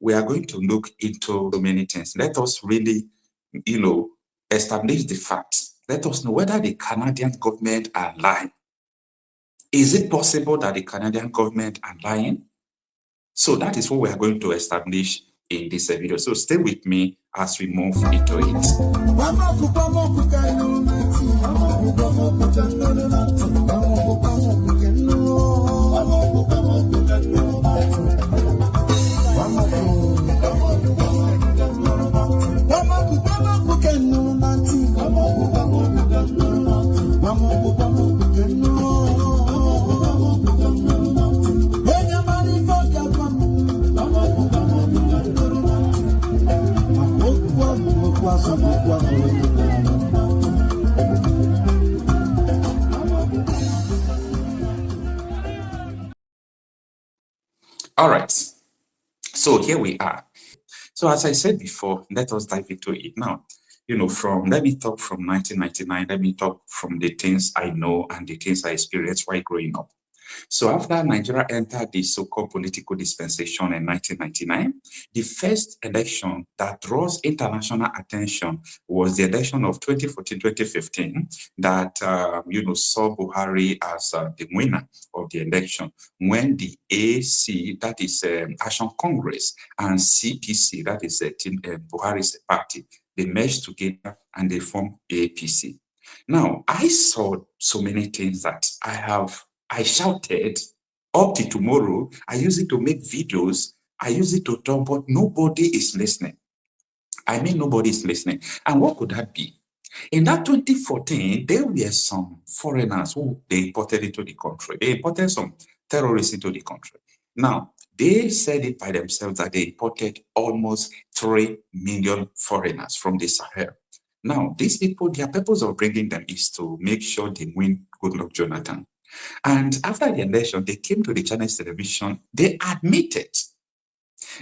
we are going to look into so many things. Let us really, establish the facts. Let us know whether the Canadian government are lying. Is it possible that the Canadian government are lying? So that is what we are going to establish in this video. So stay with me as we move into it. All right, so here we are. So as I said before, let us dive into it now. Let me talk from 1999, let me talk from the things I know and the things I experienced while growing up. So after Nigeria entered the so-called political dispensation in 1999, the first election that draws international attention was the election of 2014-2015 that, saw Buhari as the winner of the election when the AC, that is Action Congress, and CPC, that is Buhari's party, they merged together and they formed APC. Now, I saw so many things that I shouted up to tomorrow. I use it to make videos. I use it to talk, but nobody is listening. I mean, nobody is listening. And what could that be? In that 2014, there were some foreigners who they imported into the country. They imported some terrorists into the country. Now, they said it by themselves that they imported almost 3 million foreigners from the Sahel. Now, these people, their purpose of bringing them is to make sure they win Goodluck Jonathan. And after the election, they came to the Chinese television. They admitted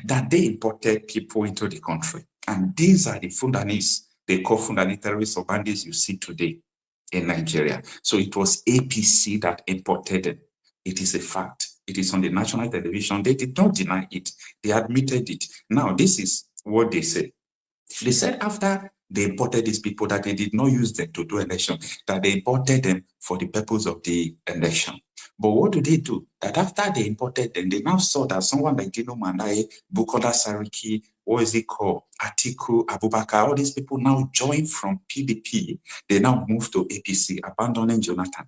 that they imported people into the country. And these are the Fulanis, they call Fulani terrorists or bandits you see today in Nigeria. So it was APC that imported them. It is a fact. It is on the national television. They did not deny it. They admitted it. Now, this is what they said. They said after they imported these people that they did not use them to do election, that they imported them for the purpose of the election. But what do? That after they imported them, they now saw that someone like Dino Manai, Bukola Sariki, what is it called, Atiku, Abubakar, all these people now join from PDP. They now move to APC, abandoning Jonathan.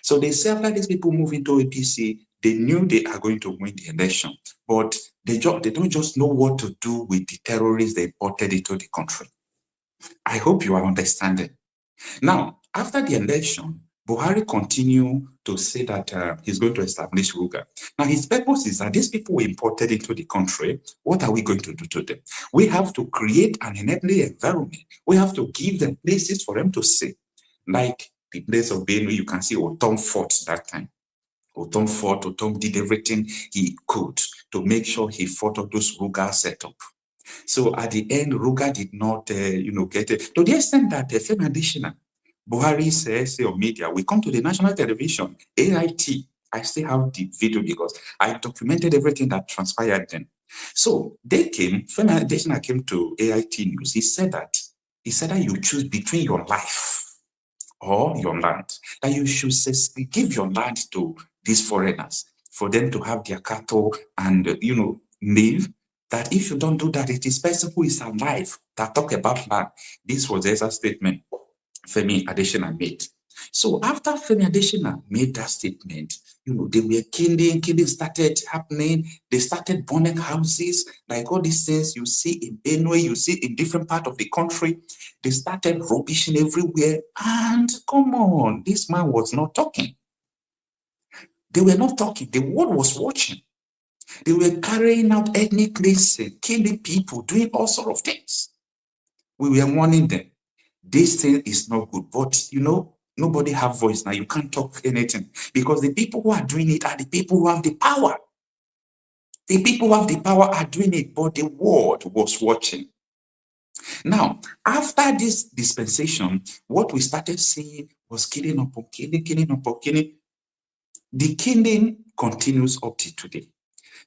So they say after these people move into APC, they knew they are going to win the election, but they don't just know what to do with the terrorists they imported into the country. I hope you are understanding. Now, after the election, Buhari continued to say that he's going to establish Ruga. Now, his purpose is that these people were imported into the country. What are we going to do to them? We have to create an enabling environment. We have to give them places for them to stay. Like the place of Benue, you can see Otom fought that time. Otom did everything he could to make sure he fought up those Ruga setup. So at the end, Ruga did not, get it. To the extent that the film additional, Buhari says on media, we come to the national television, AIT. I still have the video because I documented everything that transpired then. So they came, film additional came to AIT News. He said that you choose between your life or your land, that you should give your land to these foreigners for them to have their cattle and, live. That if you don't do that, it is person who is alive that talk about land. This was the statement Femi Adesina made. So after Femi Adesina made that statement, they were killing started happening. They started burning houses, like all these things you see in Benue, you see in different parts of the country. They started rubbishing everywhere. And come on, this man was not talking. They were not talking. The world was watching. They were carrying out ethnic cleansing, killing people, doing all sorts of things. We were warning them. This thing is not good. But, nobody have voice now. You can't talk anything. Because the people who are doing it are the people who have the power. The people who have the power are doing it, but the world was watching. Now, after this dispensation, what we started seeing was killing upon killing. The killing continues up to today.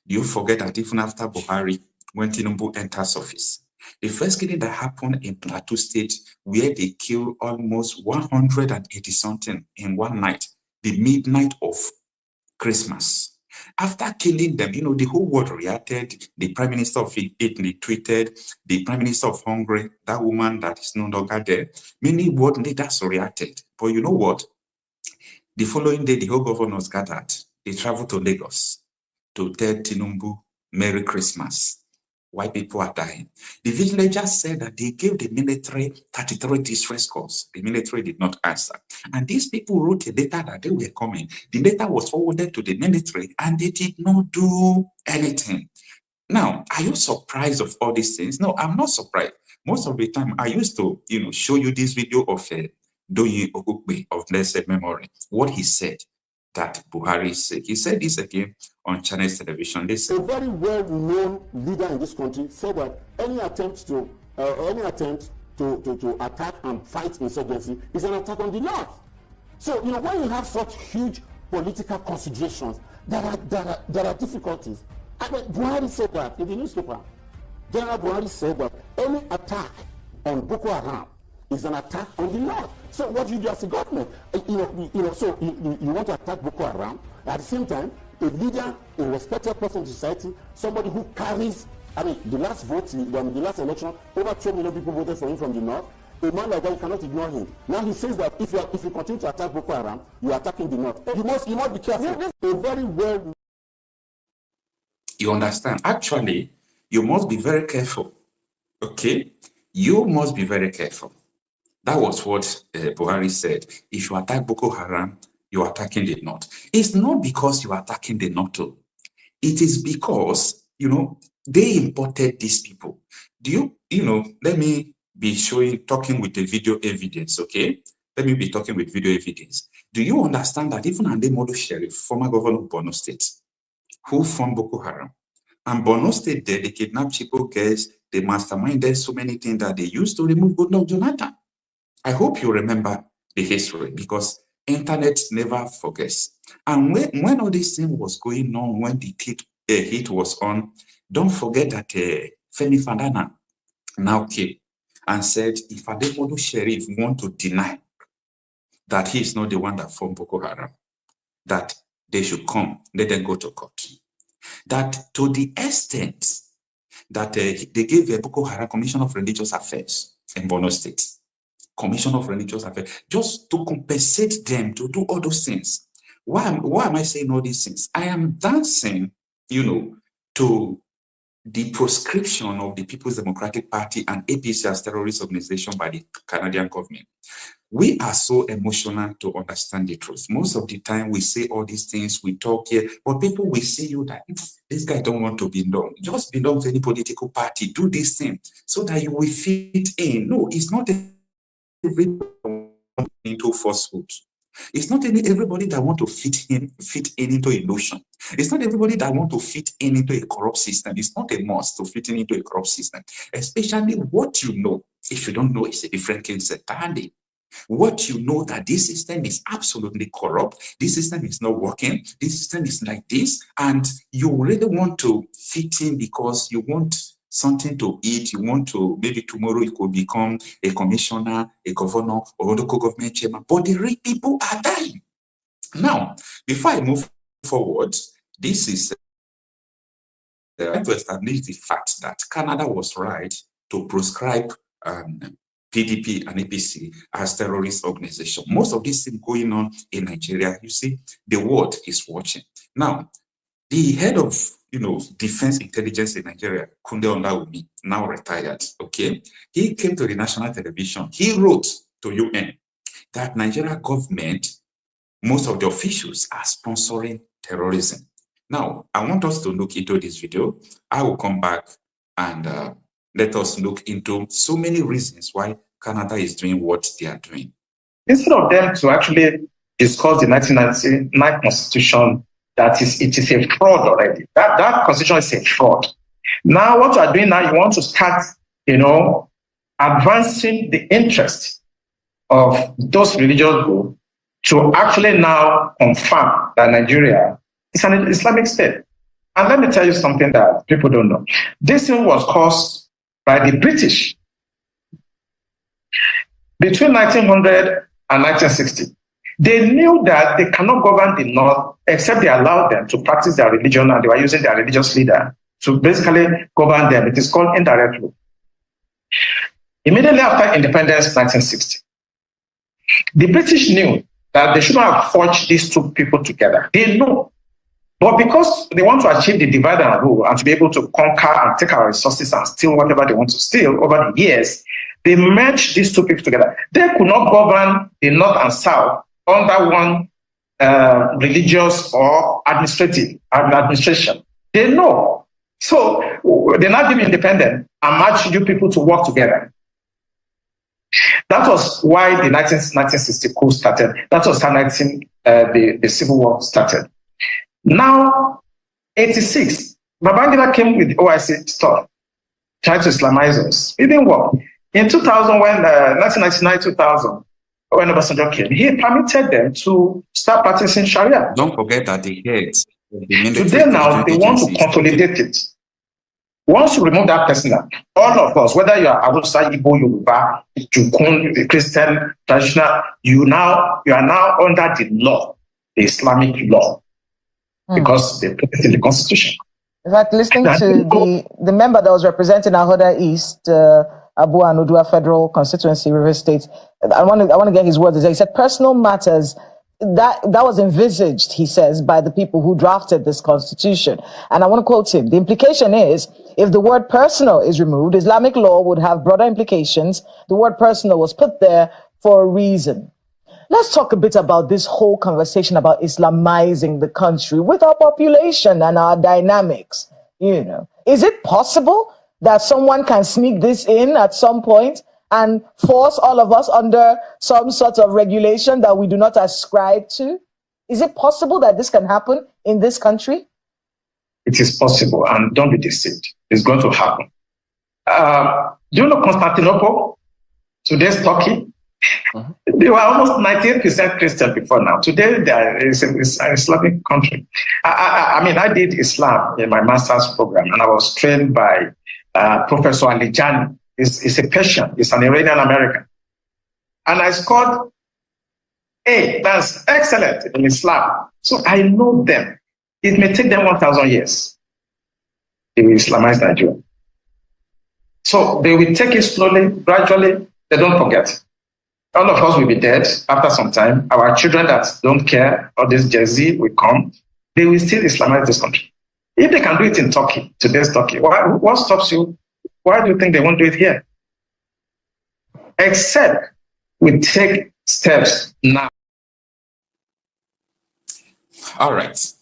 Do you forget that even after Buhari when Tinubu enters office. The first killing that happened in Plateau State, where they killed almost 180-something in one night, the midnight of Christmas. After killing them, the whole world reacted. The Prime Minister of Italy tweeted, the Prime Minister of Hungary, that woman that is no longer there, many world leaders reacted. But you know what? The following day, the whole governors gathered. They traveled to Lagos to tell Tinubu, Merry Christmas. White people are dying. The villagers said that they gave the military 33 distress calls. The military did not answer. And these people wrote a letter that they were coming. The letter was forwarded to the military and they did not do anything. Now, are you surprised of all these things? No, I'm not surprised. Most of the time, I used to, show you this video of Doyin Okukpe of blessed memory. What he said that Buhari said. He said this again on Chinese television. Listen. A very well-known leader in this country said that any attempt to attack and fight insurgency is an attack on the North. So when you have such huge political considerations, there are difficulties. I mean, Buhari said that in the newspaper. General Buhari said that any attack on Boko Haram is an attack on the North. So what do you do as a government? So you want to attack Boko Haram, at the same time, a leader, a respected person in society, somebody who carries, the last vote, the last election, over 2 million people voted for him from the North. A man like that, you cannot ignore him. Now he says that if you continue to attack Boko Haram, you are attacking the North. You must be careful. A very well. You understand? Actually, you must be very careful. Okay? You must be very careful. That was what Buhari said. If you attack Boko Haram, you're attacking the North. It's not because you're attacking the North. It is because, they imported these people. Let me be talking with the video evidence, okay? Let me be talking with video evidence. Do you understand that even Nnamdi Sheriff, former governor of Borno State, who formed Boko Haram, and Borno State, they kidnapped people, girls, they masterminded so many things that they used to remove Goodluck Jonathan. I hope you remember the history because internet never forgets. And when all this thing was going on, when the heat was on, don't forget that Femi Fandana now came and said, if Ademodu Sheriff want to deny that he is not the one that formed Boko Haram, that they should come, let them go to court. That to the extent that they gave a Boko Haram Commission of Religious Affairs in Borno State, Commission of Religious Affairs, just to compensate them to do all those things. Why am I saying all these things? I am dancing, to the proscription of the People's Democratic Party and APC as terrorist organization by the Canadian government. We are so emotional to understand the truth. Most of the time we say all these things, we talk here, but people will see you that this guy don't want to belong. Just belong to any political party, do this thing so that you will fit in. No, it's not everybody into falsehood. It's not everybody that want to fit in into a notion. It's not everybody that want to fit in into a corrupt system. It's not a must to fit in into a corrupt system. Especially what you know. If you don't know, it's a different case entirely. What you know that this system is absolutely corrupt, this system is not working, this system is like this, and you really want to fit in because you want something to eat, you want to, maybe tomorrow you could become a commissioner, a governor, or local government chairman, but the real people are dying. Now, before I move forward, this is to establish the fact that Canada was right to proscribe PDP and APC as terrorist organization. Most of this thing going on in Nigeria, you see, the world is watching. Now, the head of defense intelligence in Nigeria, Kunde Olawumi, now retired, okay? He came to the national television. He wrote to UN that Nigeria government, most of the officials are sponsoring terrorism. Now, I want us to look into this video. I will come back and let us look into so many reasons why Canada is doing what they are doing. Instead of them to actually discuss the 1999 Constitution, it is a fraud already. That Constitution is a fraud. Now, what you are doing now, you want to start, advancing the interest of those religious groups to actually now confirm that Nigeria is an Islamic state. And let me tell you something that people don't know. This thing was caused by the British between 1900 and 1960. They knew that they cannot govern the North except they allowed them to practice their religion, and they were using their religious leader to basically govern them. It is called indirect rule. Immediately after independence, 1960, the British knew that they shouldn't have forged these two people together. They know. But because they want to achieve the divide and rule and to be able to conquer and take our resources and steal whatever they want to steal over the years, they merged these two people together. They could not govern the North and South under one religious or administration. They know. So they now give independent and match you people to work together. That was why the 1960 coup started. That was how the Civil War started. Now, 86, Babangida came with the OIC stuff, tried to Islamize us. It didn't work. In 2000, when 1999-2000, when Obasanjo came, he permitted them to start practicing Sharia. Don't forget that the heads of the military today now they want to consolidate it. Once you remove that person, all of us, whether you are Hausa, Igbo, Yoruba, Jukun, Christian, traditional, you are now under the law, the Islamic law, because they put it in the constitution. In fact, listening to the member that was representing Ahoda East, Abu Anudua Federal Constituency, River State, I want to get his words. He said personal matters that was envisaged, he says, by the people who drafted this constitution. And I want to quote him. The implication is, if the word personal is removed, Islamic law would have broader implications. The word personal was put there for a reason. Let's talk a bit about this whole conversation about Islamizing the country with our population and our dynamics. Is it possible that someone can sneak this in at some point and force all of us under some sort of regulation that we do not ascribe to? Is it possible that this can happen in this country? It is possible, and don't be deceived. It's going to happen. Do you know Constantinople? Today's Turkey? They were almost 98% Christian before now. Today, it's an Islamic country. I did Islam in my master's program, and I was trained by Professor Alijani. He's a Persian. He's an Iranian American. And I scored A. That's excellent in Islam. So I know them. It may take them 1,000 years. They will Islamize Nigeria. So they will take it slowly, gradually. They don't forget. All of us will be dead after some time. Our children that don't care, all this Gen Z will come. They will still Islamize this country. If they can do it in Turkey, today's Turkey, what stops you? Why do you think they won't do it here? Except we take steps now. All right.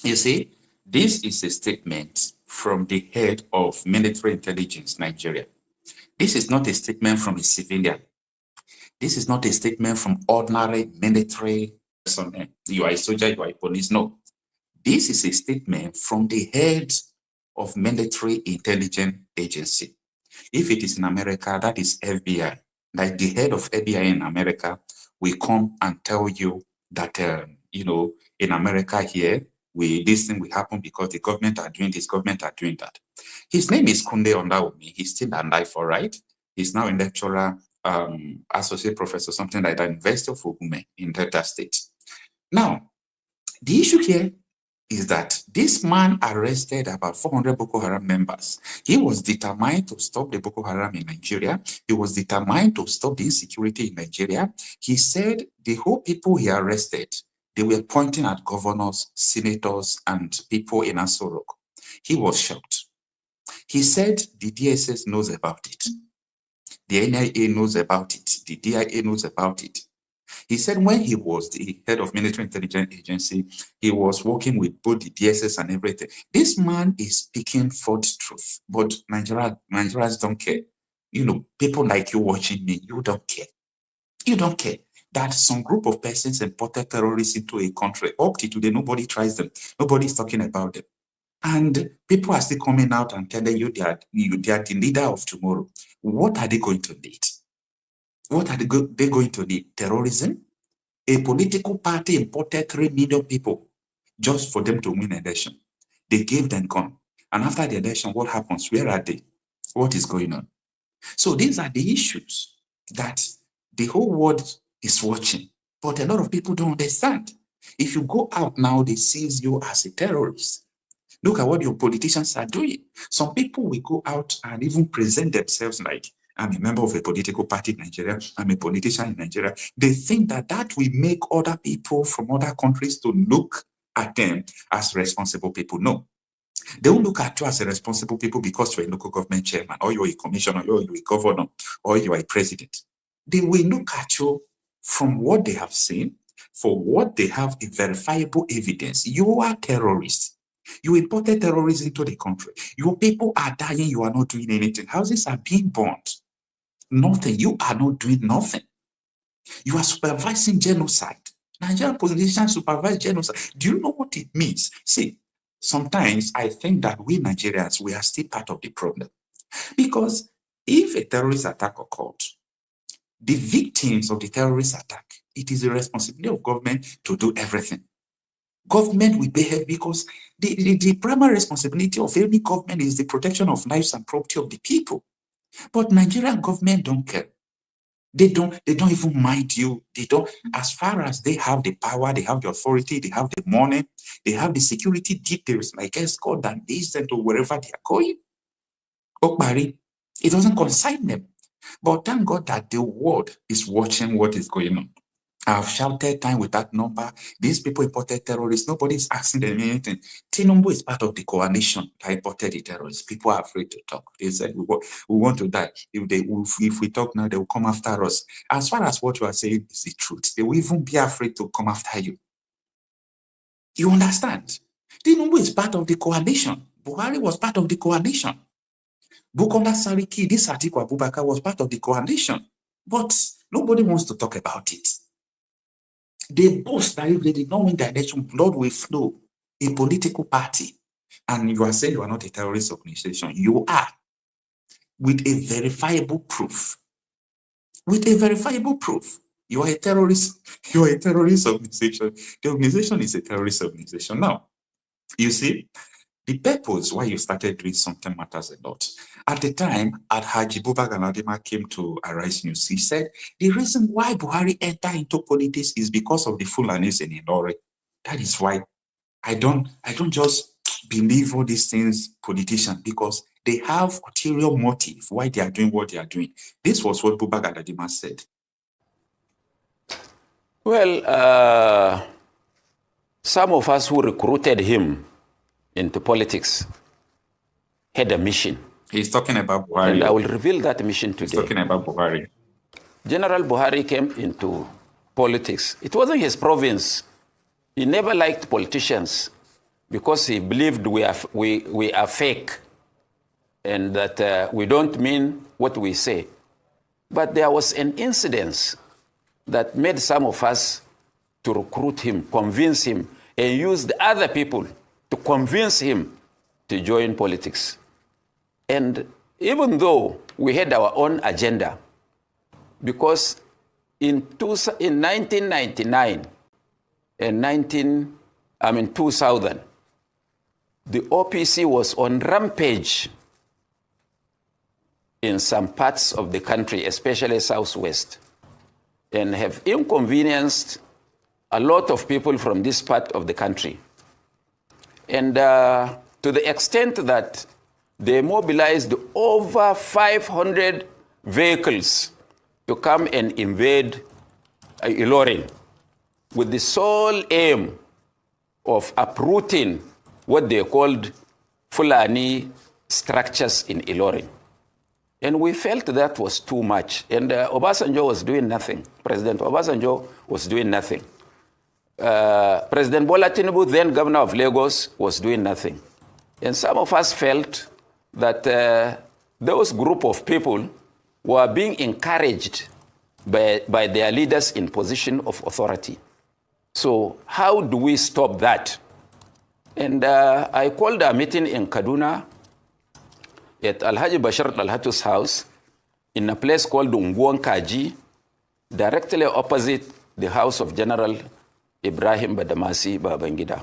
You see, this is a statement from the head of military intelligence, Nigeria. This is not a statement from a civilian. This is not a statement from ordinary military personnel. You are a soldier, you are a police. No. This is a statement from the head of military intelligence agency. If it is in America, that is FBI. Like the head of FBI in America will come and tell you that, in America here, this thing will happen because the government are doing this, government are doing that. His name is Kunde Ondaomi. He's still alive, all right? He's now a lecturer, associate professor, something like that, University of Ogume in Delta State. Now, the issue here is that this man arrested about 400 Boko Haram members. He was determined to stop the Boko Haram in Nigeria. He was determined to stop the insecurity in Nigeria. He said the whole people he arrested, they were pointing at governors, senators, and people in Aso Rock. He was shocked. He said the DSS knows about it. The NIA knows about it. The DIA knows about it. He said when he was the head of military intelligence agency, he was working with both the DSS and everything. This man is speaking false truth, but Nigerians don't care. People like you watching me, you don't care. You don't care that some group of persons imported terrorists into a country. Up to today, nobody tries them. Nobody's talking about them. And people are still coming out and telling you they are the leader of tomorrow. What are they going to need? What are they going to need? Terrorism? A political party imported 3 million people just for them to win an election. They gave them gun. And after the election, what happens? Where are they? What is going on? So these are the issues that the whole world is watching, but a lot of people don't understand. If you go out now, they seize you as a terrorist. Look at what your politicians are doing. Some people will go out and even present themselves like, I'm a member of a political party in Nigeria, I'm a politician in Nigeria. They think that that will make other people from other countries to look at them as responsible people. No. They will look at you as a responsible people because you're a local government chairman, or you're a commissioner, or you're a governor, or you're a president. They will look at you from what they have seen, for what they have a verifiable evidence. You are terrorists. You imported terrorism into the country. Your people are dying, you are not doing anything. Houses are being burnt. Nothing. You are not doing nothing. You are supervising genocide. Nigerian politicians supervise genocide. Do you know what it means? See, sometimes I think that we Nigerians, we are still part of the problem. Because if a terrorist attack occurred, the victims of the terrorist attack, it is the responsibility of government to do everything. Government will behave because the primary responsibility of any government is the protection of lives and property of the people. But Nigerian government don't care. They don't even mind you. They don't, as far as they have the power, they have the authority, they have the money, they have the security details, like escort and this and to wherever they are going. Okbari, it doesn't concern them. But thank God that the world is watching what is going on. I've shouted time with that number. These people imported terrorists. Nobody's asking them anything. Tinubu is part of the coalition that imported the terrorists. People are afraid to talk. They said, we want to die. If we talk now, they will come after us. As far as what you are saying is the truth, they will even be afraid to come after you. You understand? Tinubu is part of the coalition. Buhari was part of the coalition. Bukola Sariki, this Atiku Abubakar was part of the coalition. But nobody wants to talk about it. They boast that if they did not win the election, blood will flow. A political party. And you are saying you are not a terrorist organization. You are. With a verifiable proof. With a verifiable proof. You are a terrorist. You are a terrorist organization. The organization is a terrorist organization. Now, you see, the purpose why you started doing something matters a lot. At the time, Alhaji Buba Galadima came to Arise News. He said, the reason why Buhari entered into politics is because of the Fulanis in Ilori. That is why I don't just believe all these things, politicians, because they have ulterior motive why they are doing what they are doing. This was what Buba Galadima said. Well, some of us who recruited him into politics had a mission. He's talking about Buhari. And I will reveal that mission today. He's talking about Buhari. General Buhari came into politics. It wasn't his province. He never liked politicians because he believed we are fake and that we don't mean what we say. But there was an incident that made some of us to recruit him, convince him, and use the other people to convince him to join politics. And even though we had our own agenda, because in 1999 and 2000, the OPC was on rampage in some parts of the country, especially Southwest, and have inconvenienced a lot of people from this part of the country. And to the extent that they mobilized over 500 vehicles to come and invade Ilorin with the sole aim of uprooting what they called Fulani structures in Ilorin. And we felt that was too much. And Obasanjo was doing nothing. President Obasanjo was doing nothing. President Bola Tinubu, then governor of Lagos, was doing nothing. And some of us felt that those group of people were being encouraged by their leaders in position of authority. So how do we stop that? And I called a meeting in Kaduna at Alhaji Bashar Al-Hatu's house in a place called Unguan Kaji, directly opposite the house of General Ibrahim Badamasi Babangida.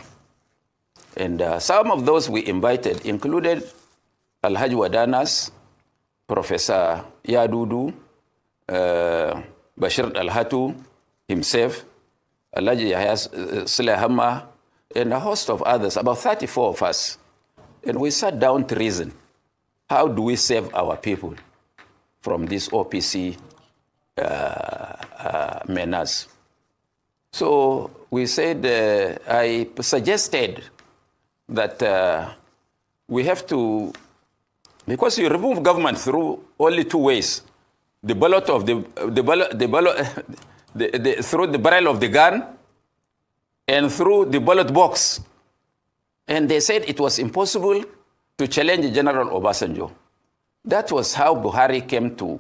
And some of those we invited included Alhaji Wadanas, Professor Yadudu, Bashir Alhatu himself, Alhaji Yahya Sulehama, and a host of others, about 34 of us. And we sat down to reason. How do we save our people from this OPC menace? So we said, I suggested that we have to, because you remove government through only two ways: the ballot of through the barrel of the gun and through the ballot box. And they said it was impossible to challenge General Obasanjo. That was how Buhari came to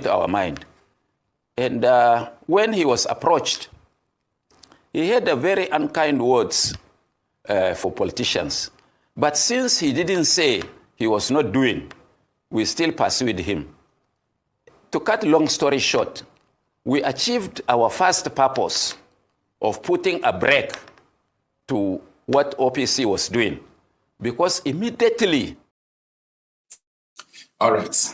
our mind. And when he was approached, he had a very unkind words for politicians. But since he didn't say he was not doing, we still pursued him. To cut long story short, we achieved our first purpose of putting a brake to what OPC was doing, because immediately. All right.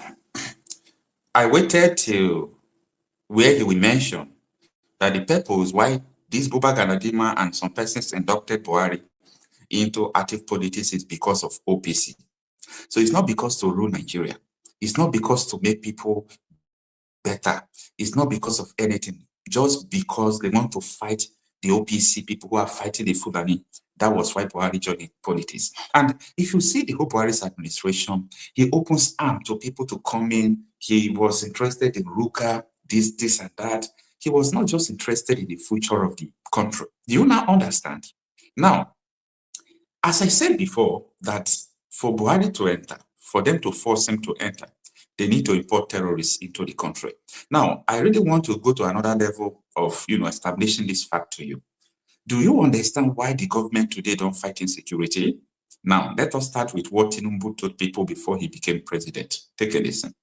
I waited till where he will mention that the purpose why this Buba Galadima and some persons inducted Buhari into active politics is because of OPC. So it's not because to rule Nigeria. It's not because to make people better. It's not because of anything. Just because they want to fight the OPC people who are fighting the Fulani. That was why Buhari joined politics. And if you see the whole Buhari's administration, he opens arms to people to come in. He was interested in Ruka, this and that. He was not just interested in the future of the country. Do you now understand? Now, as I said before, that for Buhari to enter, for them to force him to enter, they need to import terrorists into the country. Now, I really want to go to another level of, establishing this fact to you. Do you understand why the government today don't fight insecurity? Now, let us start with what Tinubu told people before he became president. Take a listen.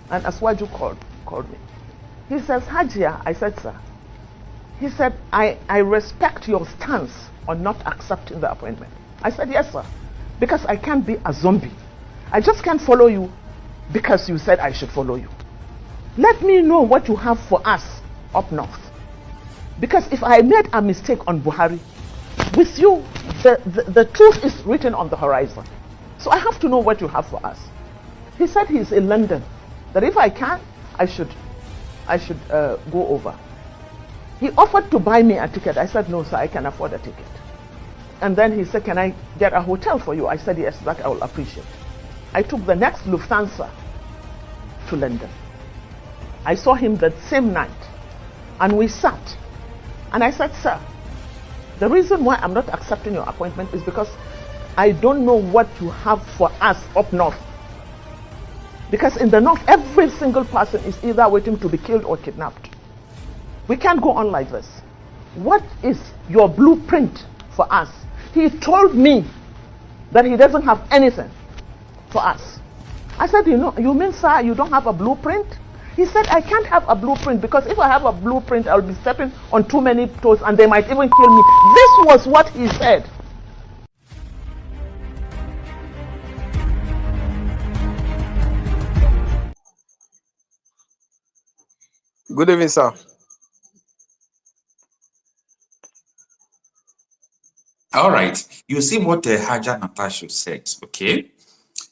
And Aswaju called me. He says, Hajia, I said, sir. He said, I respect your stance on not accepting the appointment. I said, yes, sir. Because I can't be a zombie. I just can't follow you because you said I should follow you. Let me know what you have for us up north. Because if I made a mistake on Buhari, with you, the truth is written on the horizon. So I have to know what you have for us. He said he's in London, that if I can, I should go over. He offered to buy me a ticket. I said, no, sir, I can afford a ticket. And then he said, can I get a hotel for you? I said, yes, that I will appreciate. I took the next Lufthansa to London. I saw him that same night, and we sat. And I said, sir, the reason why I'm not accepting your appointment is because I don't know what you have for us up north. Because in the north, every single person is either waiting to be killed or kidnapped. We can't go on like this. What is your blueprint for us? He told me that he doesn't have anything for us. I said, you mean, sir, you don't have a blueprint? He said, I can't have a blueprint because if I have a blueprint, I'll be stepping on too many toes and they might even kill me. This was what he said. Good evening, sir. All right. You see what Haja Natasha said, okay?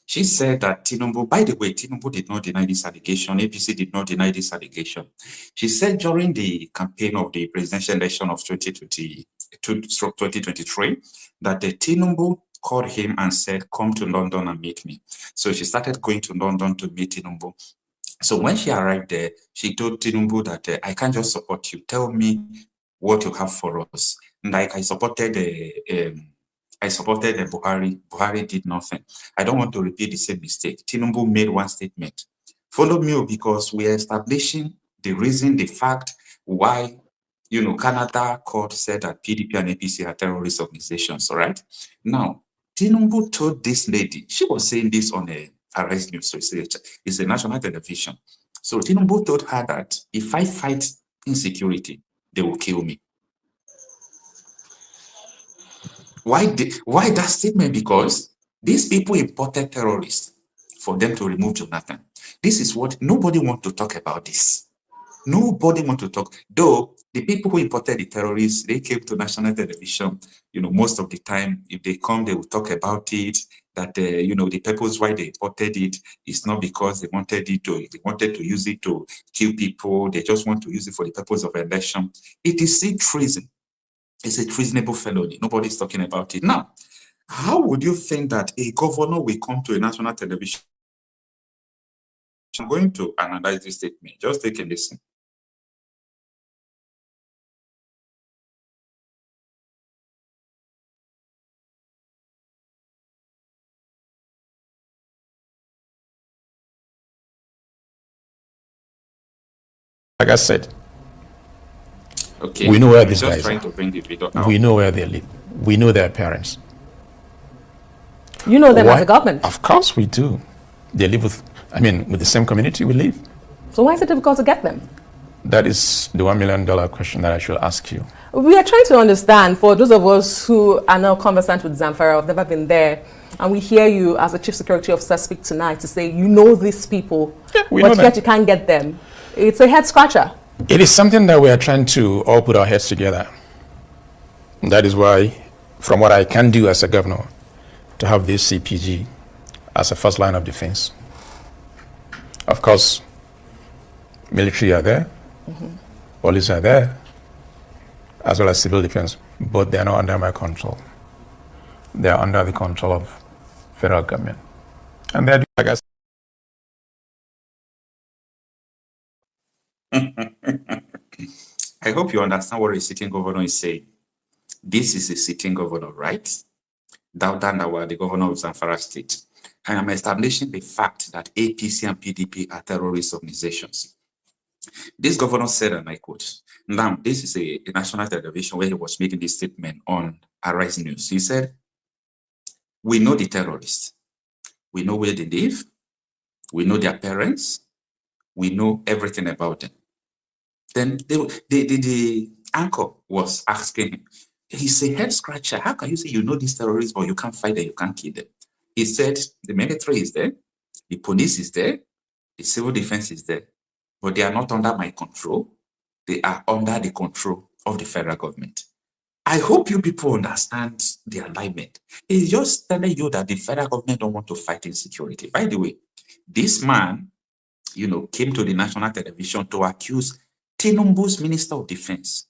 She said that Tinubu, by the way, Tinubu did not deny this allegation. APC did not deny this allegation. She said during the campaign of the presidential election of 2023 that the Tinubu called him and said, come to London and meet me. So she started going to London to meet Tinubu. So when she arrived there, she told Tinubu that I can't just support you. Tell me what you have for us. Like I supported the Buhari. Buhari did nothing. I don't want to repeat the same mistake. Tinubu made one statement. Follow me because we are establishing the reason, the fact why, Canada court said that PDP and APC are terrorist organizations, all right? Now, Tinubu told this lady, she was saying this on a arrest news, so it's a national television. So Tinubu told her that if I fight insecurity, they will kill me. Why that statement? Because these people imported terrorists for them to remove Jonathan. This is what nobody wants to talk about this. Nobody wants to talk. Though the people who imported the terrorists, they came to national television. Most of the time, if they come, they will talk about it. That the purpose why they imported it is not because they wanted to use it to kill people. They just want to use it for the purpose of election. It is still treason. It's a treasonable felony. Nobody's talking about it. Now, how would you think that a governor will come to a national television? I'm going to analyze this statement. Just take a listen. Like I said, okay, we know where these guys trying are. To bring the video out. We know where they live. We know their parents. You know them as a government? Of course we do. They live with the same community we live. So why is it difficult to get them? That is the $1 million question that I should ask you. We are trying to understand, for those of us who are now conversant with Zamfara, have never been there, and we hear you as a chief security officer speak tonight to say you know these people, but yet you can't get them. It's a head scratcher. It is something that we are trying to all put our heads together. That is why, from what I can do as a governor, to have this CPG as a first line of defense. Of course, military are there, police are there, as well as civil defense, but they are not under my control. They are under the control of federal government. And they're, like I said, I hope you understand what a sitting governor is saying. This is a sitting governor, right? Dauda, the governor of Zamfara State. I am establishing the fact that APC and PDP are terrorist organizations. This governor said, and I quote, now this is a national television where he was making this statement on Arise News. He said, we know the terrorists. We know where they live. We know their parents. We know everything about them. Then the anchor was asking him, he's a head scratcher. How can you say you know these terrorists, but you can't fight them, you can't kill them? He said the military is there, the police is there, the civil defense is there, but they are not under my control. They are under the control of the federal government. I hope you people understand the alignment. It's just telling you that the federal government don't want to fight insecurity. By the way, this man, came to the national television to accuse Tinubu's Minister of Defense,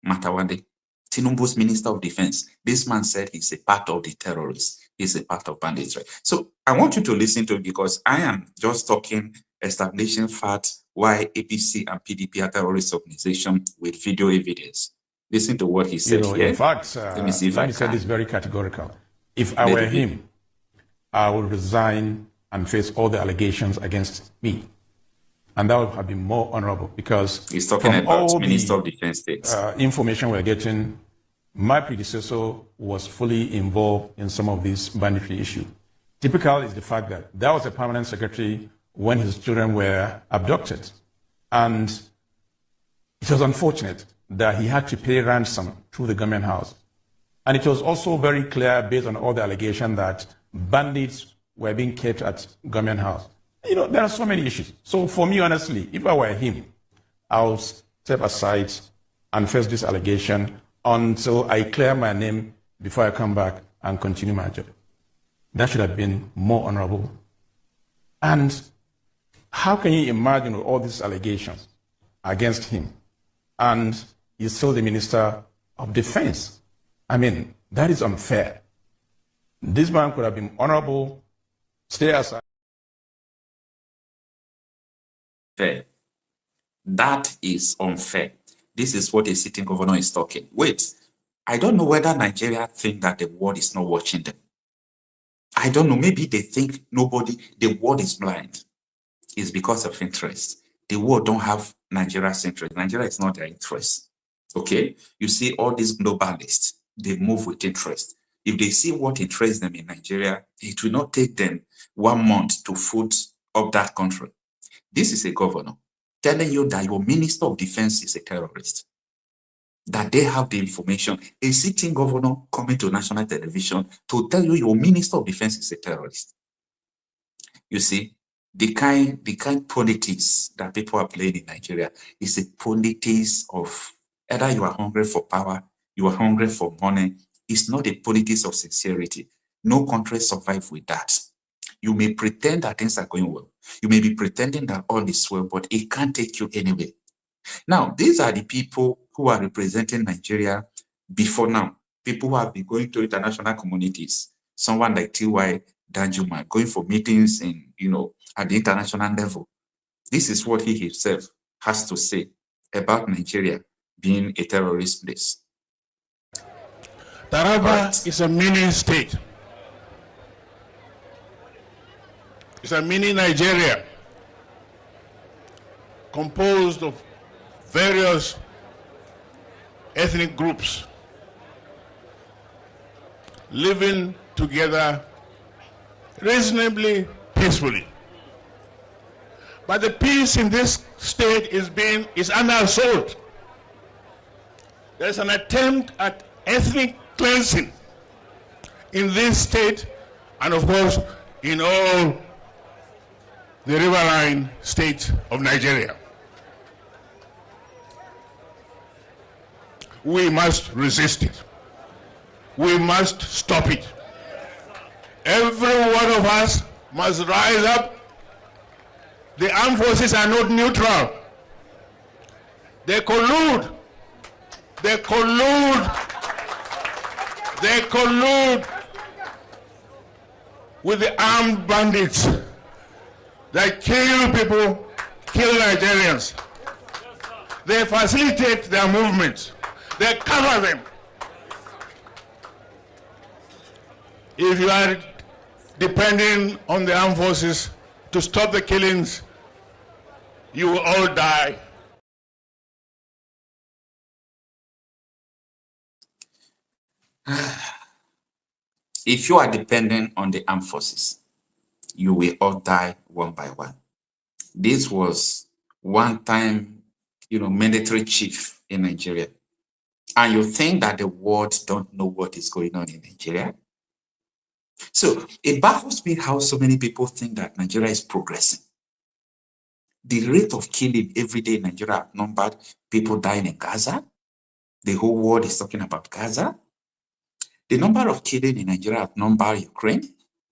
Matawande. Tinubu's Minister of Defense. This man said he's a part of the terrorists. He's a part of banditry. So I want you to listen to it because I am just talking, establishing facts why APC and PDP are terrorist organizations with video evidence. Listen to what he said here. In fact, let me see if I he said can. it's very categorical. If I were him, I would resign and face all the allegations against me. And that would have been more honorable because he's talking about Minister of Defense States. Information we're getting, my predecessor was fully involved in some of these banditry issues. Typical is the fact that that was a permanent secretary when his children were abducted. And it was unfortunate that he had to pay ransom through the government house. And it was also very clear based on all the allegations that bandits were being kept at government house. There are so many issues. So for me, honestly, if I were him, I'll step aside and face this allegation until I clear my name before I come back and continue my job. That should have been more honorable. And how can you imagine all these allegations against him? And he's still the Minister of Defense. That is unfair. This man could have been honorable, stay aside. Fair. That is unfair. This is what a sitting governor is talking. Wait, I don't know whether Nigeria think that the world is not watching them. I don't know. Maybe they think the world is blind. It's because of interest. The world don't have Nigeria's interest. Nigeria is not their interest. Okay? You see all these globalists, they move with interest. If they see what interests them in Nigeria, it will not take them 1 month to foot up that country. This is a governor. telling you that your Minister of Defense is a terrorist, that they have the information. A sitting governor coming to national television to tell you your Minister of Defense is a terrorist. You see, the kind politics that people are playing in Nigeria is a politics of either you are hungry for power, you are hungry for money. It's not a politics of sincerity. No country survives with that. You may pretend that things are going well. You may be pretending that all is well, but it can't take you anywhere. Now, these are the people who are representing Nigeria before now. People who have been going to international communities. Someone like T.Y. Danjuma going for meetings in, at the international level. This is what he himself has to say about Nigeria being a terrorist place. Taraba is a mini state. It's a mini Nigeria composed of various ethnic groups living together reasonably peacefully. But the peace in this state is under assault. There's an attempt at ethnic cleansing in this state and of course in all the riverine states of Nigeria. We must resist it. We must stop it. Every one of us must rise up. The armed forces are not neutral. They collude. They collude. They collude with the armed bandits that kill people, kill Nigerians. They facilitate their movements. They cover them. If you are depending on the armed forces to stop the killings, you will all die. If you are dependent on the armed forces, you will all die one by one. This was one time, military chief in Nigeria. And you think that the world don't know what is going on in Nigeria? So it baffles me how so many people think that Nigeria is progressing. The rate of killing every day in Nigeria outnumbered people dying in Gaza. The whole world is talking about Gaza. The number of killing in Nigeria outnumbered Ukraine.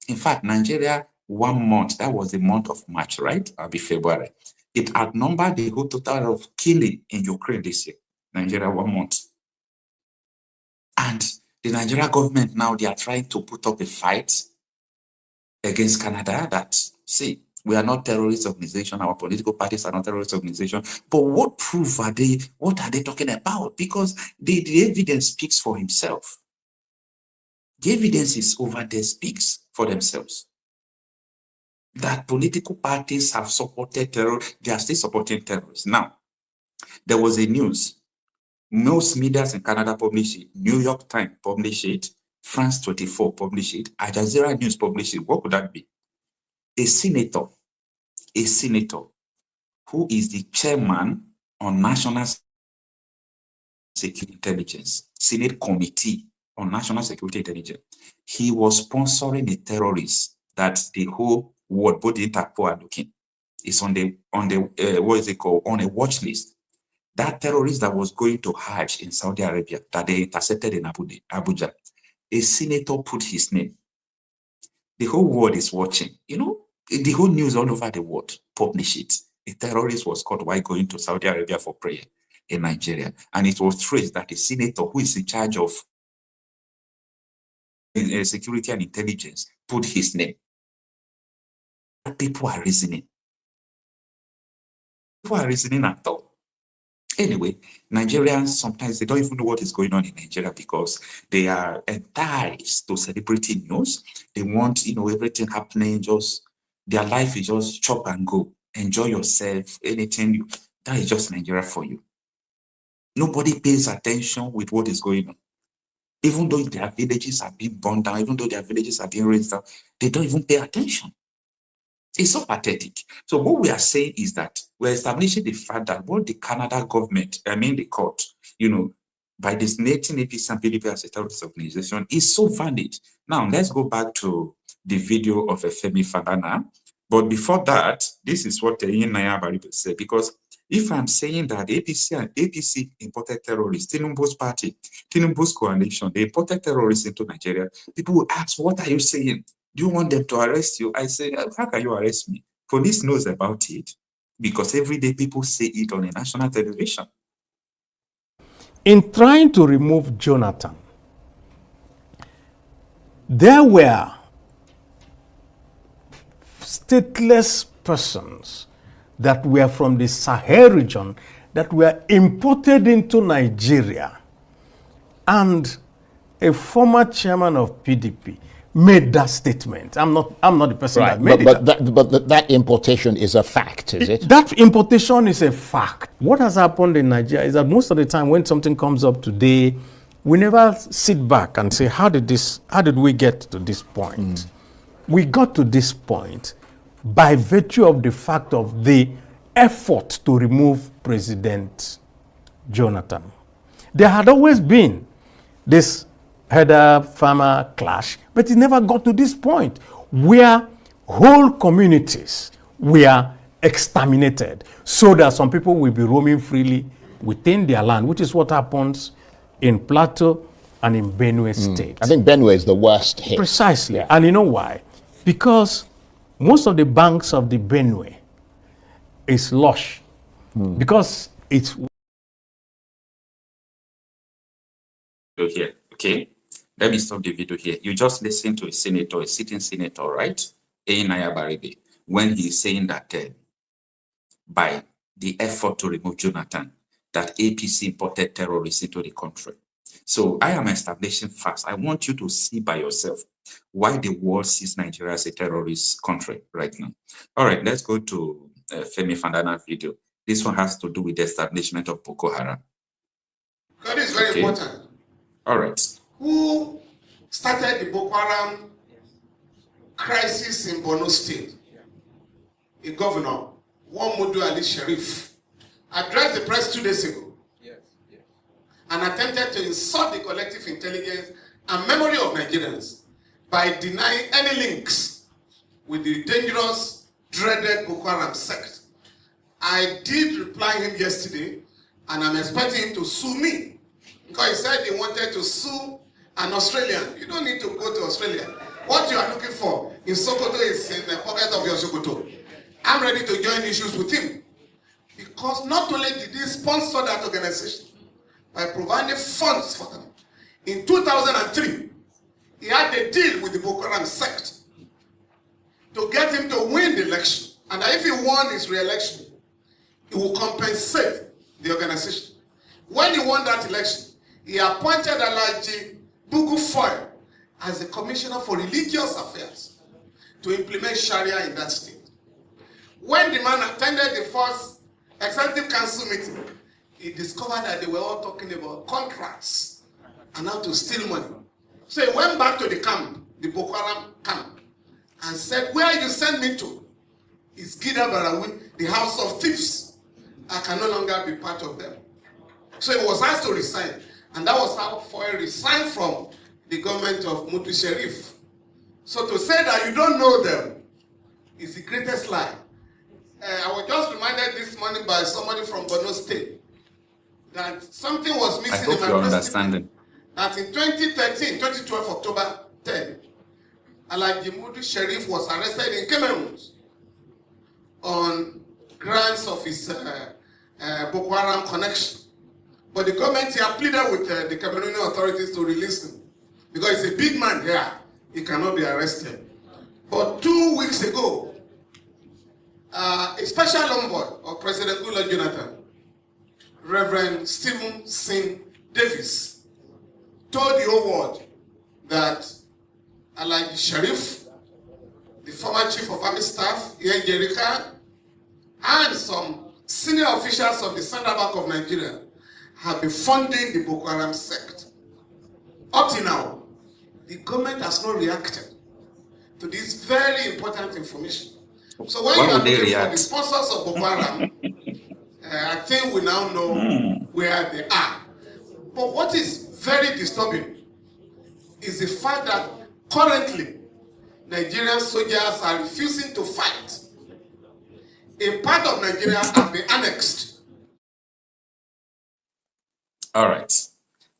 In fact, Nigeria, 1 month, that was the month of March, right? Or February. It outnumbered the whole total of killing in Ukraine this year. Nigeria, 1 month. And the Nigeria government now, they are trying to put up a fight against Canada that, see, we are not terrorist organization, our political parties are not terrorist organization. But what proof are they, what are they talking about? Because the evidence speaks for himself. The evidence is over there speaks for themselves. That political parties have supported terror, they are still supporting terrorists. Now, there was a news. Most media in Canada published it. New York Times published it. France 24 published it. Al Jazeera News published it. What could that be? A senator who is the chairman on National Security Intelligence, Senate Committee on National Security Intelligence. He was sponsoring a terrorist that the whole world, both the Interpol are looking. It's on the what is it called? On a watch list. That terrorist that was going to Hajj in Saudi Arabia, that they intercepted in Abuja, a senator put his name. The whole world is watching. The whole news all over the world publish it. A terrorist was caught while going to Saudi Arabia for prayer in Nigeria. And it was traced that the senator who is in charge of security and intelligence put his name. People are reasoning. People are reasoning at all. Anyway, Nigerians, sometimes they don't even know what is going on in Nigeria because they are enticed to celebrity news. They want, everything happening, their life is just chop and go. Enjoy yourself, anything. That is just Nigeria for you. Nobody pays attention with what is going on. Even though their villages are being burned down, even though their villages are being raised down, they don't even pay attention. It's so pathetic. So what we are saying is that we're establishing the fact that what the Canada government, the court, by designating APC and PDP as a terrorist organization is so valid. Now, let's go back to the video of Femi Falana. But before that, this is what Naya Baribe said, because if I'm saying that APC imported terrorists, Tinubu's party, Tinubu's coalition, they imported terrorists into Nigeria, people will ask, what are you saying? Do you want them to arrest you? I say, how can you arrest me? Police knows about it because every day people say it on a national television. In trying to remove Jonathan, there were stateless persons that were from the Sahel region that were imported into Nigeria, and a former chairman of PDP made that statement. I'm not the person that made it. But that importation is a fact, is it? That importation is a fact. What has happened in Nigeria is that most of the time when something comes up today, we never sit back and say, how did we get to this point? We got to this point by virtue of the fact of the effort to remove President Jonathan. There had always been this herder-farmer clash, but it never got to this point where whole communities were exterminated so that some people will be roaming freely within their land, which is what happens in Plateau and in Benue State. I think Benue is the worst hit. Precisely. Yeah. And you know why? Because most of the banks of the Benue is lush. Because it's... Here, okay? Let me stop the video here. You just listen to a senator, a sitting senator, right? Naya Baribe, when he's saying that by the effort to remove Jonathan, that APC imported terrorists into the country. So I am establishing facts. I want you to see by yourself why the world sees Nigeria as a terrorist country right now. All right, let's go to Femi Falana video. This one has to do with the establishment of Boko Haram. That is very important. All right. Who started the Boko Haram crisis in Borno State? A governor, Muhammadu Ali Sharif, addressed the press 2 days ago and attempted to insult the collective intelligence and memory of Nigerians by denying any links with the dangerous, dreaded Boko Haram sect. I did reply him yesterday, and I'm expecting him to sue me, because he said he wanted to sue an Australian. You don't need to go to Australia. What you are looking for in Sokoto is in the pocket of your Sokoto. I'm ready to join issues with him, because not only did he sponsor that organization by providing funds for them, in 2003, he had a deal with the Boko Haram sect to get him to win the election. And if he won his re-election, he will compensate the organization. When he won that election, he appointed Alhaji Bugu Foy as the Commissioner for Religious Affairs to implement Sharia in that state. When the man attended the first Executive Council meeting, he discovered that they were all talking about contracts and how to steal money. So he went back to the camp, the Boko Haram camp, and said, where you send me to is Gida Barawi, the house of thieves. I can no longer be part of them. So he was asked to resign. And that was how Foy resigned from the government of Mutu Sharif. So to say that you don't know them is the greatest lie. I was just reminded this morning by somebody from Borno State that something was missing in my understanding. That in 2012, October 10, Alhaji Mutu Sharif was arrested in Cameroon on grounds of his Boko Haram connection. But the government here pleaded with the Cameroonian authorities to release him, because he's a big man here. He cannot be arrested. But 2 weeks ago, a special envoy of President Goodluck Jonathan, Reverend Stephen Singh Davis, told the whole world that Alhaji Sharif, the former chief of army staff here in Jericho, and some senior officials of the Central Bank of Nigeria have been funding the Boko Haram sect. Up to now, the government has not reacted to this very important information. So when you are looking for the sponsors of Boko Haram, I think we now know where they are. But what is very disturbing is the fact that currently Nigerian soldiers are refusing to fight. A part of Nigeria has been annexed. All right,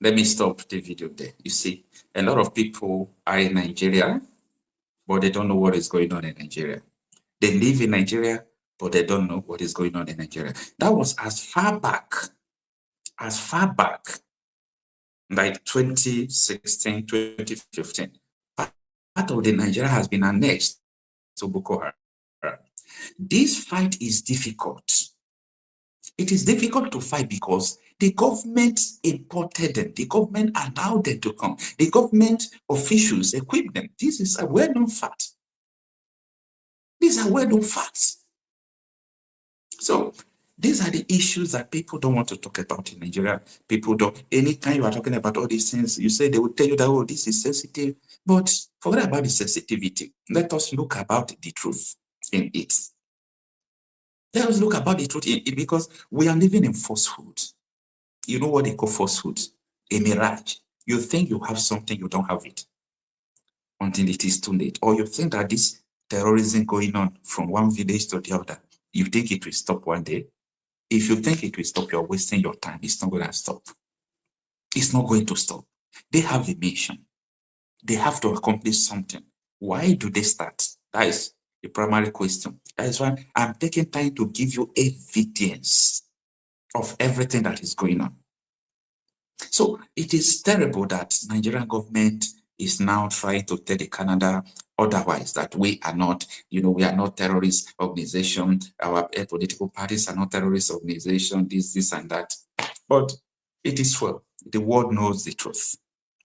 let me stop the video there. You see, a lot of people are in Nigeria, but they don't know what is going on in Nigeria. They live in Nigeria, but they don't know what is going on in Nigeria. That was as far back like 2016, 2015. Part of the Nigeria has been annexed to Boko Haram. This fight is difficult. It is difficult to fight because the government imported them. The government allowed them to come. The government officials equipped them. This is a well-known fact. These are well-known facts. So these are the issues that people don't want to talk about in Nigeria. People don't, anytime you are talking about all these things, you say they will tell you that, oh, this is sensitive. But forget about the sensitivity. Let us look about the truth in it. Let us look about the truth in it, because we are living in falsehood. You know what they call falsehood? A mirage. You think you have something, you don't have it until it is too late. Or you think that this terrorism going on from one village to the other, you think it will stop one day. If you think it will stop, you're wasting your time. It's not going to stop. It's not going to stop. They have a mission. They have to accomplish something. Why do they start? That is the primary question. That is why I'm taking time to give you evidence of everything that is going on. So it is terrible that Nigerian government is now trying to tell the Canada otherwise, that we are not, we are not terrorist organization. Our political parties are not terrorist organization, this and that. But it is well. The world knows the truth.